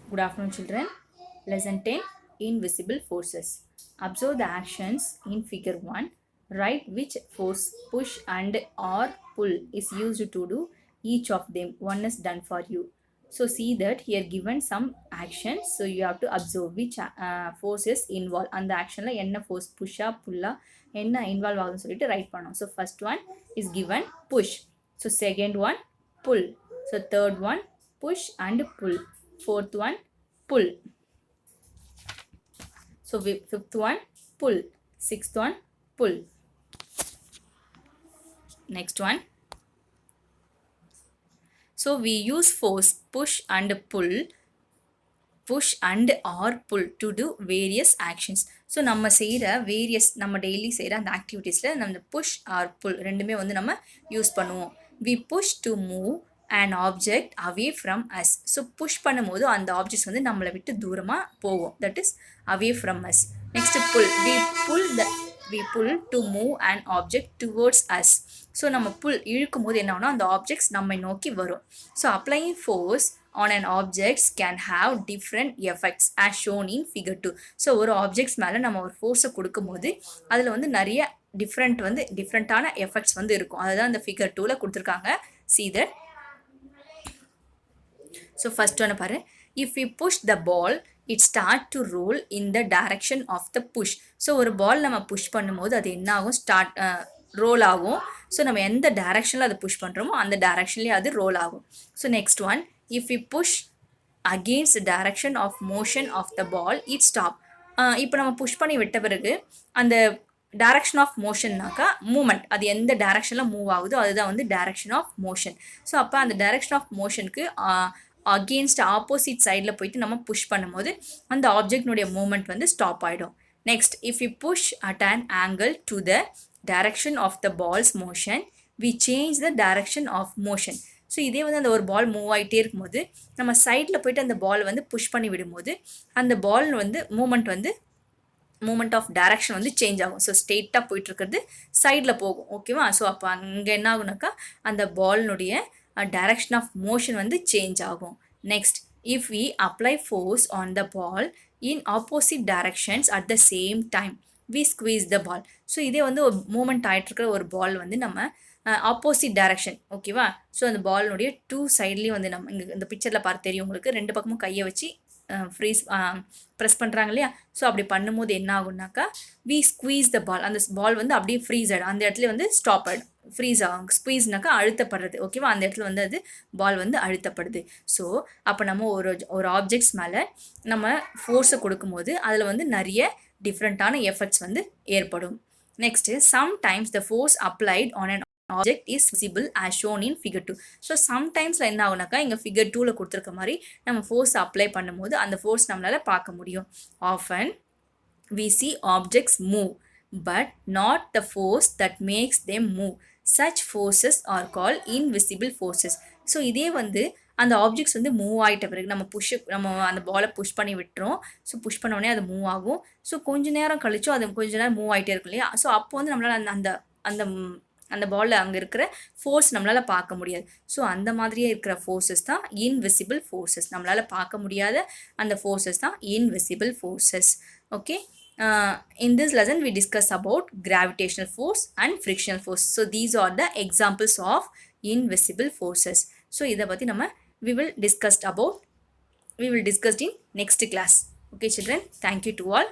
Good afternoon, children. Lesson 10, Invisible Forces. Observe the actions in figure 1. Write which force push and or pull is used to do each of them. One is done for you. So see that here given some actions. So you have to observe which forces involved. அந்த actionல என்ன force push-ஆ pull-ஆ என்ன involve ஆகுதுன்னு சொல்லிட்டு write பண்ணோம். So first one is given push. So second one pull. So third one push and pull. Fourth one pull. So fifth one pull. Sixth one pull. Next one. So we use force push and and or pull to do various actions. So நம்ம செய்கிற நம்ம daily செய்கிற அந்த ஆக்டிவிட்டீஸில் நம்ம push R புல் ரெண்டுமே வந்து நம்ம use பண்ணுவோம். We push to move an object away from us. So push பண்ணும்போது அந்த ஆப்ஜெக்ட்ஸ் வந்து நம்மளை விட்டு தூரமாக போகும். That is away from us. Next pull. We pull to move an object towards us. So நம்ம புல் இழுக்கும் போது என்ன ஆகும்னா அந்த ஆப்ஜெக்ட்ஸ் நம்மை நோக்கி வரும். So applying force on an objects can have different effects as shown in figure 2. So ஒரு ஆப்ஜெக்ட்ஸ் மேலே நம்ம ஒரு ஃபோர்ஸை கொடுக்கும்போது அதில் வந்து நிறைய டிஃப்ரெண்ட்டான எஃபெக்ட்ஸ் வந்து இருக்கும். அதுதான் அந்த ஃபிகர் 2ல் கொடுத்துருக்காங்க. see that. ஸோ ஃபர்ஸ்ட் ஒன்று பாரு. If you push the ball it start to roll in the direction of the push. So ஒரு பால் நம்ம புஷ் பண்ணும்போது அது என்ன ஆகும்? ரோல் ஆகும். ஸோ நம்ம எந்த டைரக்ஷனில் அதை புஷ் பண்ணுறோமோ அந்த டைரக்ஷன்லேயே அது ரோல் ஆகும். So next one. If we push against the direction of motion of the ball, it stop. இப்போ நம்ம புஷ் பண்ணி விட்ட பிறகு அந்த டைரக்ஷன் ஆஃப் மோஷன்னாக்கா மூமெண்ட், அது எந்த டைரக்ஷனில் மூவ் ஆகுதோ அதுதான் வந்து டைரக்ஷன் ஆஃப் மோஷன். ஸோ அப்போ அந்த டைரக்ஷன் ஆஃப் மோஷனுக்கு அகெயின்ஸ்ட் ஆப்போசிட் சைடில் போயிட்டு நம்ம புஷ் பண்ணும்போது அந்த ஆப்ஜெக்ட்னுடைய மூமெண்ட் வந்து ஸ்டாப் ஆகிடும். Next, if you push at an angle to the direction of the ball's motion we change the direction of motion. So இதே வந்து அந்த ஒரு பால் மூவ் ஆகிட்டே இருக்கும்போது நம்ம சைடில் போய்ட்டு அந்த பால் வந்து புஷ் பண்ணி விடும்போது அந்த பால் வந்து மூமெண்ட் ஆஃப் டைரக்ஷன் வந்து சேஞ்ச் ஆகும். ஸோ ஸ்ட்ரெயிட்டாக போயிட்டுருக்கிறது சைடில் போகும். ஓகேவா? ஸோ அப்போ அங்கே என்ன ஆகுனாக்கா அந்த பால்னுடைய டைரக்ஷன் ஆஃப் மோஷன் வந்து சேஞ்ச் ஆகும். Next, if we apply force on the ball in opposite directions at the same time we squeeze the ball. So இதே வந்து ஒரு மூமெண்ட் ஆகிட்டுருக்கிற ஒரு பால் வந்து நம்ம ஆப்போசிட் டைரக்ஷன், ஓகேவா? ஸோ அந்த பால்னுடைய டூ சைட்லேயும் வந்து நம்ம இங்கே இந்த பிக்சரில் பார்த்து தெரியும் உங்களுக்கு, ரெண்டு பக்கமும் கையை வச்சு ப்ரெஸ் பண்ணுறாங்க இல்லையா? ஸோ அப்படி பண்ணும்போது என்ன ஆகும்னாக்கா வி ஸ்குவீஸ் த பால். அந்த பால் வந்து அப்படியே ஃப்ரீஸ் ஆகிடும். அந்த இடத்துல வந்து ஸ்டாப் ஆகிடும், ஃப்ரீஸ் ஆகும். ஸ்குவீஸ்னாக்கா அழுத்தப்படுறது, ஓகேவா? அந்த இடத்துல வந்து அது பால் வந்து அழுத்தப்படுது. ஸோ அப்போ நம்ம ஒரு ஆப்ஜெக்ட்ஸ் மேலே நம்ம ஃபோர்ஸை கொடுக்கும்போது அதில் வந்து நிறைய டிஃப்ரெண்ட்டான எஃபெக்ட்ஸ் வந்து ஏற்படும். Next, sometimes the force applied on an object is visible as shown in figure 2. So சம்டைம்ஸில் என்ன ஆகுனாக்கா இங்கே ஃபிகர் 2ல் கொடுத்துருக்க மாதிரி நம்ம ஃபோர்ஸ் அப்ளை பண்ணும்போது அந்த ஃபோர்ஸ் நம்மளால் பார்க்க முடியும். Often we see objects move but not the force that makes them move. Such forces are called invisible forces. So இதே வந்து அந்த ஆப்ஜெக்ட்ஸ் வந்து மூவ் ஆகிட்ட பிறகு நம்ம அந்த பாலை புஷ் பண்ணி விட்டுறோம். ஸோ புஷ் பண்ணோடனே அது மூவ் ஆகும். ஸோ கொஞ்ச நேரம் கழிச்சும் அது கொஞ்ச நேரம் மூவ் ஆகிட்டே இருக்கும் இல்லையா? ஸோ அப்போ வந்து நம்மளால் அந்த அந்த பாலில் அங்கே இருக்கிற ஃபோர்ஸ் நம்மளால் பார்க்க முடியாது. ஸோ அந்த மாதிரியே இருக்கிற ஃபோர்ஸஸ் தான் இன்விசிபிள் ஃபோர்ஸஸ். நம்மளால் பார்க்க முடியாத அந்த ஃபோர்ஸஸ் தான் invisible forces. Okay, in this lesson we discuss about gravitational force and frictional force. So these are the examples of invisible forces. So இதை பற்றி நம்ம we will discuss in next class. Okay children, thank you to all.